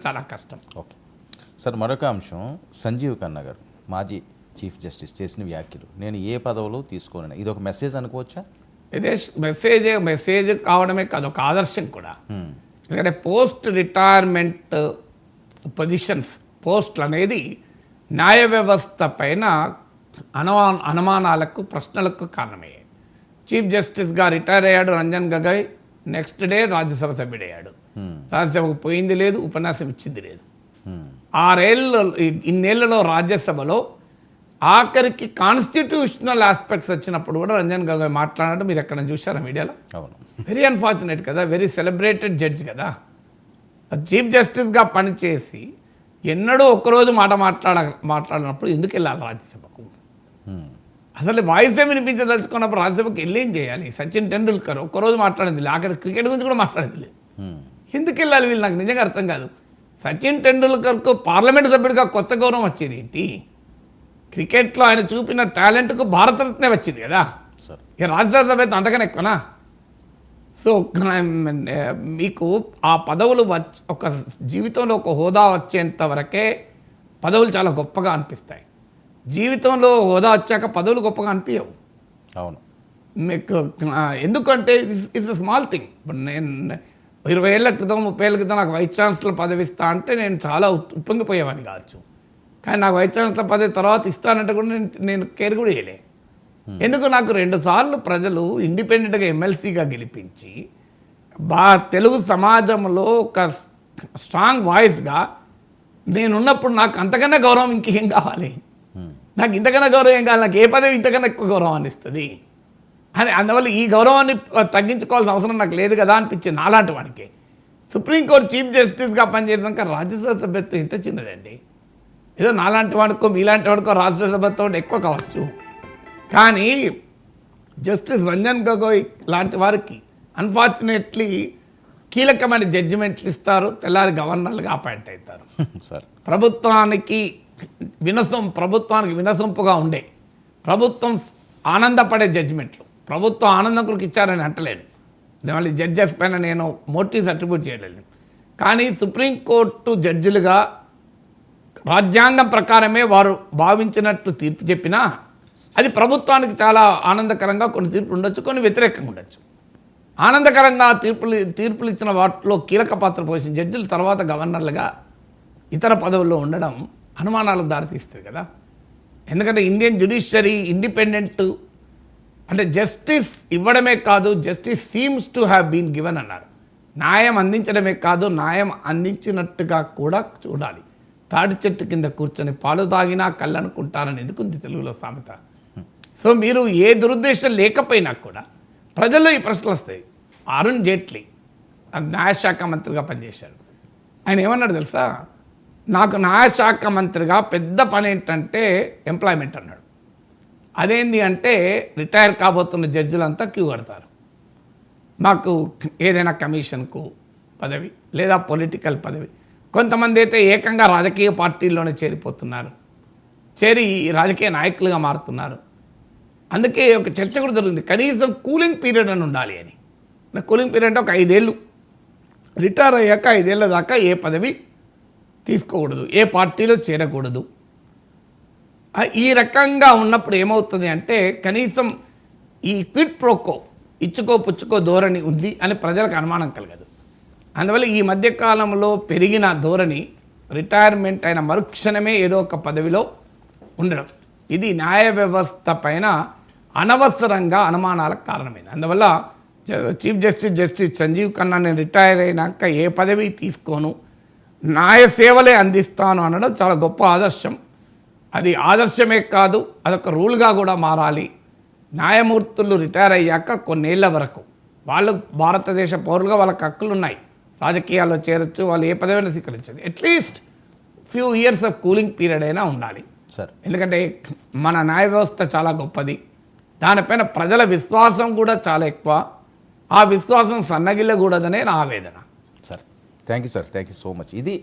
చాలా కష్టం. Okay sir, మరొక అంశం సంజీవ్ ఖన్నా గారు మాజీ చీఫ్ జస్టిస్ చేసిన వ్యాఖ్యలు, నేను ఏ పదవులు తీసుకోను, ఇది ఒక మెసేజ్ అనుకోవచ్చా? ఇదే మెసేజ్ కావడమే కాదు, ఒక ఆదర్శం కూడా. ఎందుకంటే పోస్ట్ రిటైర్మెంట్ పొజిషన్స్ పోస్టులు అనేది న్యాయ వ్యవస్థ పైన అనుమానాలకు ప్రశ్నలకు కారణమయ్యాయి. చీఫ్ జస్టిస్గా రిటైర్ అయ్యాడు రంజన్ గగోయ్, నెక్స్ట్ డే రాజ్యసభ సభ్యుడయ్యాడు. రాజ్యసభకు పోయింది లేదు, ఉపన్యాసం ఇచ్చింది లేదు. 6 ఏళ్ళు ఇన్నేళ్లలో రాజ్యసభలో ఆఖరికి కాన్స్టిట్యూషనల్ ఆస్పెక్ట్స్ వచ్చినప్పుడు కూడా రంజన్ గగోయ్ మాట్లాడడం మీరు ఎక్కడ చూసారా మీడియాలో? అవును. వెరీ అన్ఫార్చునేట్ కదా, వెరీ సెలబ్రేటెడ్ జడ్జ్ కదా. చీఫ్ జస్టిస్గా పనిచేసి ఎన్నడూ ఒక్కరోజు మాట్లాడినప్పుడు ఎందుకు వెళ్ళాలి రాజ్యసభకు? అసలు వాయిసే వినిపించదలుచుకున్నప్పుడు రాజ్యసభకు వెళ్ళి ఏం చేయాలి? సచిన్ టెండూల్కర్ ఒక్కరోజు మాట్లాడింది లేదు, ఆఖరి క్రికెట్ గురించి కూడా మాట్లాడింది లేదు. ఎందుకు వెళ్ళాలి వీళ్ళు? నాకు నిజంగా అర్థం కాదు. సచిన్ టెండూల్కర్కు పార్లమెంట్ సభ్యుడిగా కొత్త గౌరవం వచ్చేది ఏంటి? క్రికెట్లో ఆయన చూపిన టాలెంట్కు భారతరత్నే వచ్చింది కదా, ఇక రాజ్యసభ సభ్యత్వం అంతకన్నా ఎక్కువనా? సో మీకు ఆ పదవులు ఒక జీవితంలో ఒక హోదా వచ్చేంత వరకే పదవులు చాలా గొప్పగా అనిపిస్తాయి. జీవితంలో హోదా వచ్చాక పదవులు గొప్పగా అనిపించవు. అవును. మీకు ఎందుకంటే ఇట్స్ స్మాల్ థింగ్. ఇప్పుడు నేను 20 ఏళ్ల క్రితం 30 ఏళ్ళ క్రితం నాకు వైస్ ఛాన్సలర్ పదవి ఇస్తా అంటే నేను చాలా ఉప్పొంగిపోయేవాడిని కావచ్చు. కానీ నాకు వైస్ ఛాన్సలర్ పదవి తర్వాత ఇస్తానంటే కూడా నేను కేర్ కూడా చేయలే. ఎందుకు? నాకు 2 సార్లు ప్రజలు ఇండిపెండెంట్గా ఎమ్మెల్సీగా గెలిపించి తెలుగు సమాజంలో ఒక స్ట్రాంగ్ వాయిస్గా నేనున్నప్పుడు నాకు అంతకన్నా గౌరవం ఇంకేం కావాలి? నాకు ఇంతకన్నా గౌరవం ఏం కావాలి? నాకు ఏ పదవి ఇంతకన్నా ఎక్కువ గౌరవాన్ని ఇస్తుంది అని, అందువల్ల ఈ గౌరవాన్ని తగ్గించుకోవాల్సిన అవసరం నాకు లేదు కదా అనిపించింది నాలాంటి వానికి. సుప్రీంకోర్టు చీఫ్ జస్టిస్గా పనిచేసినాక రాజ్యసభ సభ్యత్వం ఎంత చిన్నదండి. ఏదో నాలాంటి వాడికో మీలాంటి వాడికో రాజ్యసభ సభ్యత్వం ఎక్కువ కావచ్చు, కానీ జస్టిస్ రంజన్ గగోయ్ లాంటి వారికి అన్ఫార్చునేట్లీ కీలకమైన జడ్జిమెంట్లు ఇస్తారు, తెల్లారి గవర్నర్లుగా అపాయింట్ అవుతారు. ప్రభుత్వానికి వినసొంపుగా ఉండే, ప్రభుత్వం ఆనందపడే జడ్జిమెంట్లు, ప్రభుత్వం ఆనందం కొరకు ఇచ్చారని అంటలేను, మళ్ళీ జడ్జెస్ పైన నేను మోటివ్స్ అట్రిబ్యూట్ చేయలేను. కానీ సుప్రీంకోర్టు జడ్జిలుగా రాజ్యాంగం ప్రకారమే వారు భావించినట్లు తీర్పు చెప్పినా అది ప్రభుత్వానికి చాలా ఆనందకరంగా కొన్ని తీర్పులు ఉండొచ్చు, కొన్ని వ్యతిరేకంగా ఉండొచ్చు. ఆనందకరంగా తీర్పులు ఇచ్చిన వాటిలో కీలక పాత్ర పోషించిన జడ్జిలు తర్వాత గవర్నర్లుగా ఇతర పదవుల్లో ఉండడం అనుమానాలకు దారితీస్తుంది కదా. ఎందుకంటే ఇండియన్ జ్యుడిషియరీ ఇండిపెండెంట్ అంటే జస్టిస్ ఇవ్వడమే కాదు, justice seems to have been given అన్నారు. న్యాయం అందించడమే కాదు, న్యాయం అందించినట్టుగా కూడా చూడాలి. తాడి చెట్టు కింద కూర్చొని పాలు తాగినా కళ్ళనుకుంటారని ఎందుకుంది తెలుగులో సామెత. సో మీరు ఏ దురుద్దేశం లేకపోయినా కూడా ప్రజల్లో ఈ ప్రశ్నలు వస్తాయి. అరుణ్ జైట్లీ న్యాయశాఖ మంత్రిగా పనిచేశాడు. ఆయన ఏమన్నాడు తెలుసా? నాకు న్యాయశాఖ మంత్రిగా పెద్ద పని ఏంటంటే ఎంప్లాయ్మెంట్ అన్నాడు. అదేంటి అంటే రిటైర్ కాబోతున్న జడ్జిలంతా క్యూ కడతారు, మాకు ఏదైనా కమిషన్కు పదవి లేదా పొలిటికల్ పదవి. కొంతమంది అయితే ఏకంగా రాజకీయ పార్టీల్లోనే చేరిపోతున్నారు, చేరి రాజకీయ నాయకులుగా మారుతున్నారు. అందుకే ఒక చర్చ కూడా జరుగుతుంది, కనీసం కూలింగ్ పీరియడ్ అని ఉండాలి అని. కూలింగ్ పీరియడ్ అంటే ఒక 5 ఏళ్ళు, రిటైర్ అయ్యాక 5 ఏళ్ళ దాకా ఏ పదవి తీసుకోకూడదు, ఏ పార్టీలో చేరకూడదు. ఈ రకంగా ఉన్నప్పుడు ఏమవుతుంది అంటే కనీసం ఈ క్విడ్ ప్రోకో ఇచ్చుకో పుచ్చుకో ధోరణి ఉంది అని ప్రజలకు అనుమానం కలగదు. అందువల్ల ఈ మధ్యకాలంలో పెరిగిన ధోరణి రిటైర్మెంట్ అయిన మరుక్షణమే ఏదో ఒక పదవిలో ఉండడం, ఇది న్యాయ వ్యవస్థ పైన అనవసరంగా అనుమానాలకు కారణమైంది. అందువల్ల చీఫ్ జస్టిస్ సంజీవ్ ఖన్నా నేను రిటైర్ అయినాక ఏ పదవి తీసుకోను, న్యాయ సేవలే అందిస్తాను అనడం చాలా గొప్ప ఆదర్శం. అది ఆదర్శమే కాదు, అదొక రూల్గా కూడా మారాలి. న్యాయమూర్తులు రిటైర్ అయ్యాక కొన్నేళ్ల వరకు వాళ్ళు భారతదేశ పౌరులుగా వాళ్ళకి హక్కులు ఉన్నాయి, రాజకీయాల్లో చేరొచ్చు, వాళ్ళు ఏ పదవిని స్వీకరించదు. At least few years of cooling period అయినా ఉండాలి సార్. ఎందుకంటే మన న్యాయ వ్యవస్థ చాలా గొప్పది, దానిపైన ప్రజల విశ్వాసం కూడా చాలా ఎక్కువ. ఆ విశ్వాసం సన్నగిల్లకూడదనే నా ఆవేదన. Sir thank you sir, thank you so much. ఇది